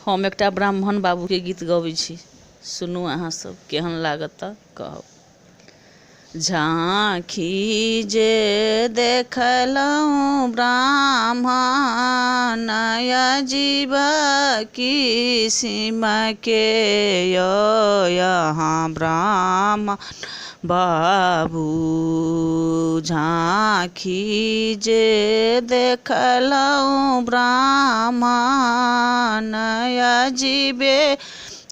हम एकटा ब्राह्मण बाबू के गीत गबै छी, सुनू अहाँ सब केहन लागत कहब। झाँखी जे देखलहुँ ब्राह्मण अजीब किसिम के यहाँ ब्राह्मण बाबू। झाँखी जे देखलहुँ ब्राह्मण अजीबे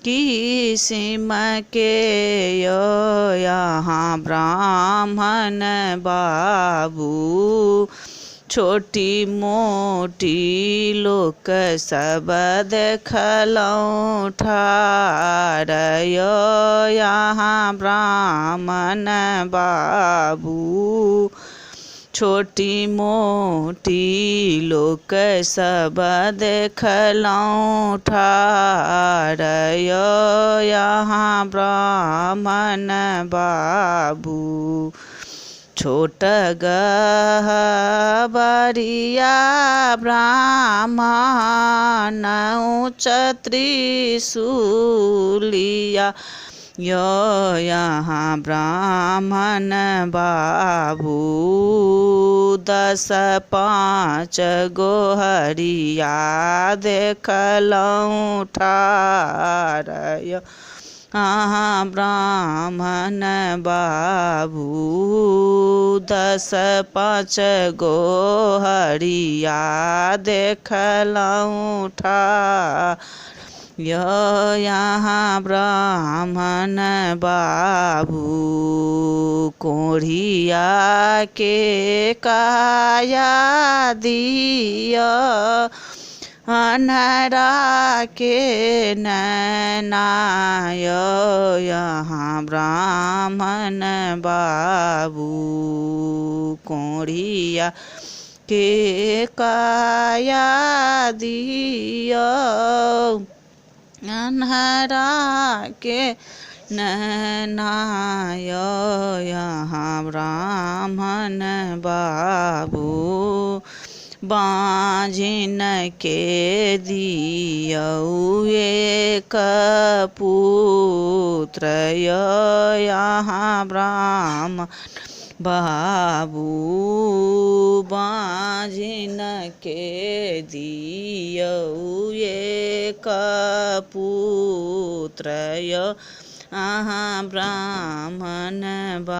किसिम के यहाँ ब्राह्मण बाबू। छोटी मोटी लोक सब देखलहुँ ठाढ़ यहाँ ब्राह्मण बाबू। छोटी मोटी लोक सब देखलहुँ ठाढ़ यहाँ ब्राह्मण बाबू। छोट गहबरिया ब्राह्मण उच्च त्रिशूलिया यहाँ ब्राह्मण बाबू। 10 5 गोहरिया देखलहुँ ठाढ़ यहाँ ब्राह्मण बाबू। 10 5 गोहरिया देखलहुँ ठाढ़ यहाँ ब्राह्मण बाबू। कोढ़िया के काया दिया अन्हरा के नैनाय यहाँ ब्राह्मण बाबू। कोढ़िया के काया दिया अन्हरा के नैनाय यहाँ ब्राह्मण बाबू। बाँझिन के दियौ एक पुत्र यहाँ ब्राह्मण बाबू। बाँझिन के दियौ एक पुत्र यहाँ ब्राह्मण बाबू।